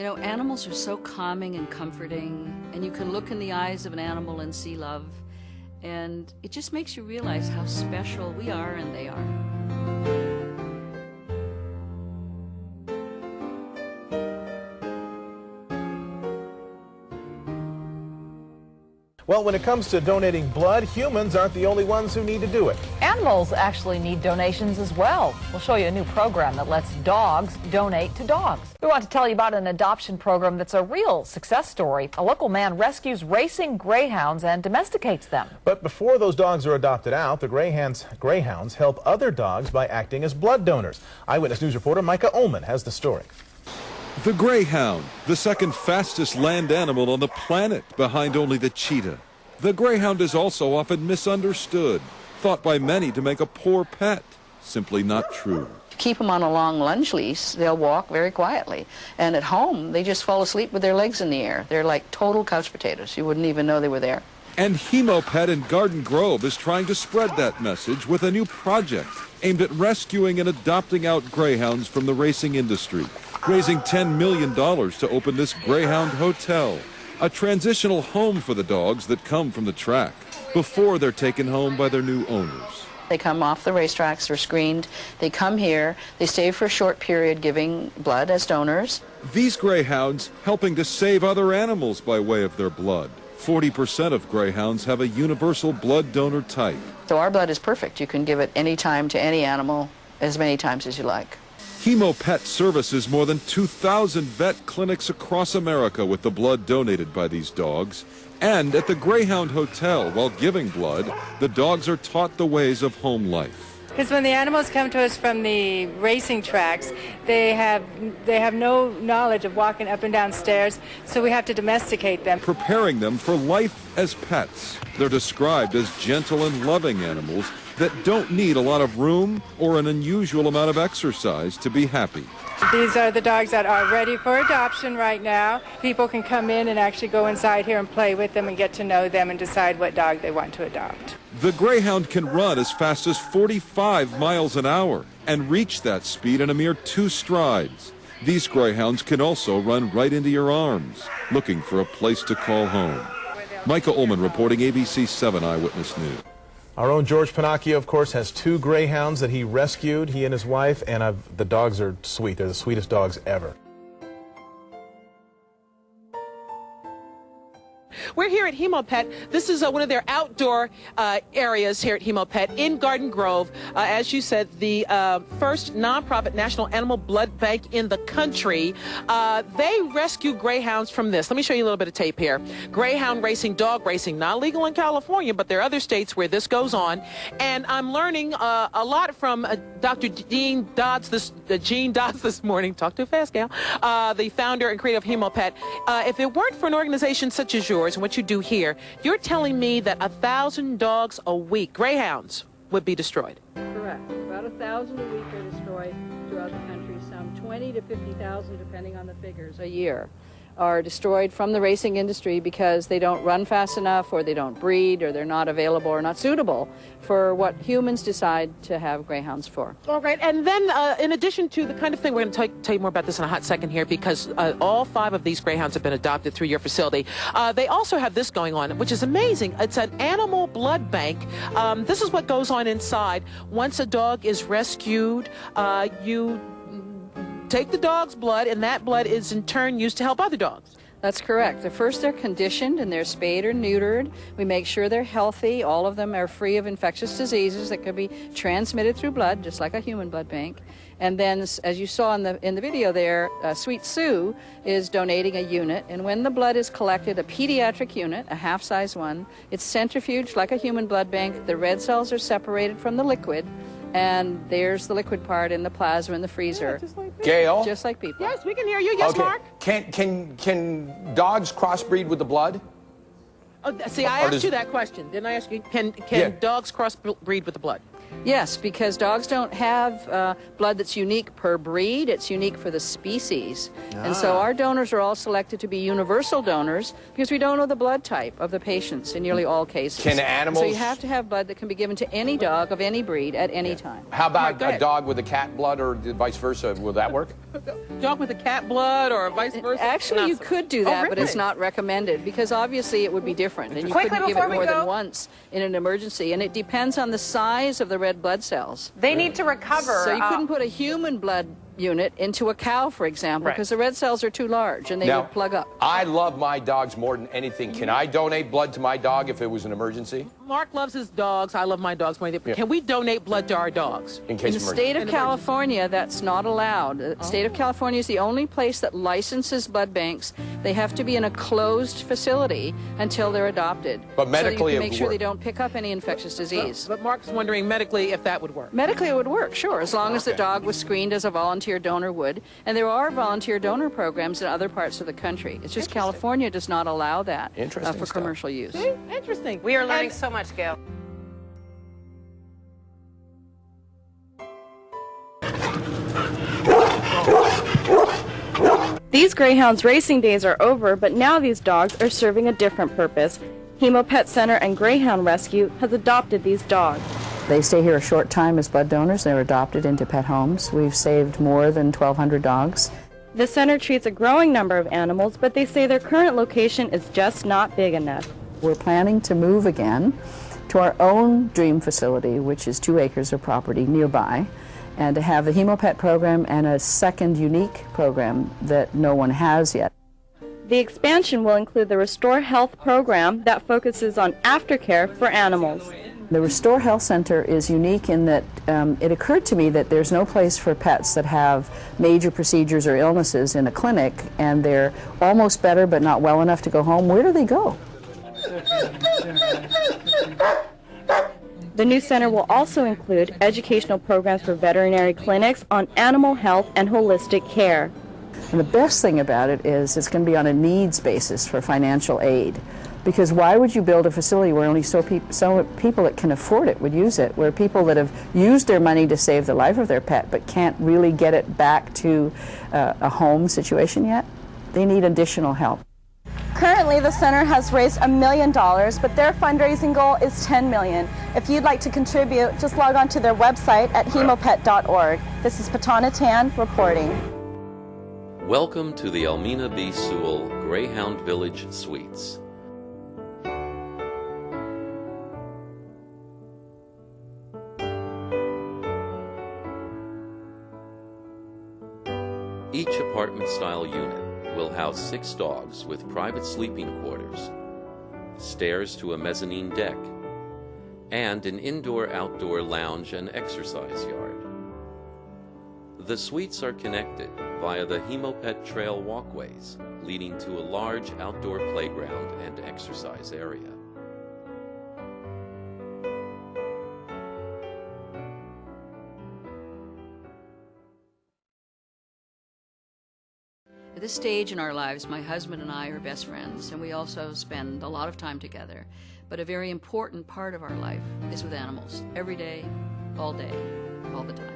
You know, animals are so calming and comforting, and you can look in the eyes of an animal and see love, and it just makes you realize how special we are and they are. Well, when it comes to donating blood, humans aren't the only ones who need to do it. Animals actually need donations as well. We'll show you a new program that lets dogs donate to dogs. We want to tell you about an adoption program that's a real success story. A local man rescues racing greyhounds and domesticates them. But before those dogs are adopted out, the greyhounds help other dogs by acting as blood donors. Eyewitness News reporter Micah Ullman has the story. The greyhound, the second fastest land animal on the planet, behind only the cheetah. The greyhound is also often misunderstood, thought by many to make a poor pet. Simply not true. Keep them on a long lunge leash, they'll walk very quietly. And at home, they just fall asleep with their legs in the air. They're like total couch potatoes. You wouldn't even know they were there. And Hemopet in Garden Grove is trying to spread that message with a new project aimed at rescuing and adopting out greyhounds from the racing industry, raising $10 million to open this Greyhound Hotel, a transitional home for the dogs that come from the track before they're taken home by their new owners. They come off the racetracks, they're screened, they come here, they stay for a short period giving blood as donors. These greyhounds helping to save other animals by way of their blood. 40% of greyhounds have a universal blood donor type. So our blood is perfect. You can give it any time to any animal, as many times as you like. Hemopet services more than 2,000 vet clinics across America with the blood donated by these dogs. And at the Greyhound Hotel, while giving blood, the dogs are taught the ways of home life. Because when the animals come to us from the racing tracks, they have no knowledge of walking up and down stairs, so we have to domesticate them. Preparing them for life as pets. They're described as gentle and loving animals that don't need a lot of room or an unusual amount of exercise to be happy. These are the dogs that are ready for adoption right now. People can come in and actually go inside here and play with them and get to know them and decide what dog they want to adopt. The greyhound can run as fast as 45 miles an hour and reach that speed in a mere 2 strides. These greyhounds can also run right into your arms, looking for a place to call home. Micah Ullman reporting ABC 7 Eyewitness News. Our own George Pinocchio, of course, has 2 greyhounds that he rescued, he and his wife, and the dogs are sweet. They're the sweetest dogs ever. We're here at Hemopet. This is one of their outdoor areas here at Hemopet in Garden Grove. As you said, the first nonprofit national animal blood bank in the country. They rescue greyhounds from this. Let me show you a little bit of tape here. Greyhound racing, dog racing, not legal in California, but there are other states where this goes on. And I'm learning a lot from Dr. Gene Dodds this morning. Talk too fast, gal. The founder and creator of Hemopet. If it weren't for an organization such as yours and what you do here, you're telling me that 1,000 dogs a week, greyhounds, would be destroyed. Correct. About 1,000 a week are destroyed throughout the country. Some 20 to 50,000, depending on the figures, a year are destroyed from the racing industry because they don't run fast enough, or they don't breed, or they're not available or not suitable for what humans decide to have greyhounds for. All right, and then in addition to the kind of thing, we're going to tell you more about this in a hot second here, because all 5 of these greyhounds have been adopted through your facility. They also have this going on, which is amazing. It's an animal blood bank. This is what goes on inside. Once a dog is rescued, you take the dog's blood, and that blood is in turn used to help other dogs. That's correct. First, they're conditioned and they're spayed or neutered. We make sure they're healthy. All of them are free of infectious diseases that could be transmitted through blood, just like a human blood bank. And then, as you saw in the video there, Sweet Sue is donating a unit. And when the blood is collected, a pediatric unit, a half-size one, it's centrifuged like a human blood bank. The red cells are separated from the liquid. And there's the liquid part in the plasma in the freezer. Yeah, just like people. Gail? Just like people. Yes, we can hear you. Yes, okay. Mark? Can dogs crossbreed with the blood? Oh, see, I asked you that question. Didn't I ask you, can dogs crossbreed with the blood? Yes, because dogs don't have blood that's unique per breed. It's unique for the species. And so our donors are all selected to be universal donors because we don't know the blood type of the patients in nearly all cases. Can animals... So you have to have blood that can be given to any dog of any breed at any time. How about a dog with a cat blood or vice versa? Will that work? Dog with a cat blood or vice versa? Actually, you could do that, really? but it's not recommended because obviously it would be different. And you Quickly couldn't give before it we more than go. once in an emergency. And it depends on the size of the red blood cells. They need to recover. So you couldn't put a human blood unit into a cow, for example, because the red cells are too large and they would plug up. I love my dogs more than anything. Can I donate blood to my dog if it was an emergency? Mark loves his dogs. I love my dogs more than anything. Can we donate blood to our dogs? In case In the state of California, that's not allowed. The state of California is the only place that licenses blood banks. They have to be in a closed facility until they're adopted. But medically, so you it can make would sure work. they don't pick up any infectious disease. But Mark's wondering medically if that would work. Medically, it would work, sure, as long as the dog was screened as a volunteer donor would. And there are volunteer donor programs in other parts of the country. It's just California does not allow that for commercial use. Interesting. We are learning so much, Gail. These Greyhounds racing days are over, but now these dogs are serving a different purpose. Hemopet Center and Greyhound Rescue has adopted these dogs. They stay here a short time as blood donors. They're adopted into pet homes. We've saved more than 1,200 dogs. The center treats a growing number of animals, but they say their current location is just not big enough. We're planning to move again to our own dream facility, which is 2 acres of property nearby, and to have the Hemopet program and a second unique program that no one has yet. The expansion will include the Restore Health program that focuses on aftercare for animals. The Restore Health Center is unique in that it occurred to me that there's no place for pets that have major procedures or illnesses in a clinic and they're almost better but not well enough to go home. Where do they go? The new center will also include educational programs for veterinary clinics on animal health and holistic care. And the best thing about it is it's going to be on a needs basis for financial aid. Because why would you build a facility where only so people that can afford it would use it, where people that have used their money to save the life of their pet but can't really get it back to a home situation yet? They need additional help. Currently, the center has raised $1 million, but their fundraising goal is $10 million. If you'd like to contribute, just log on to their website at hemopet.org. This is Patana Tan reporting. Welcome to the Almina B. Sewell Greyhound Village Suites. Each apartment-style unit will house 6 dogs with private sleeping quarters, stairs to a mezzanine deck, and an indoor-outdoor lounge and exercise yard. The suites are connected via the Hemopet Trail walkways, leading to a large outdoor playground and exercise area. At this stage in our lives, my husband and I are best friends, and we also spend a lot of time together. But a very important part of our life is with animals, every day, all the time.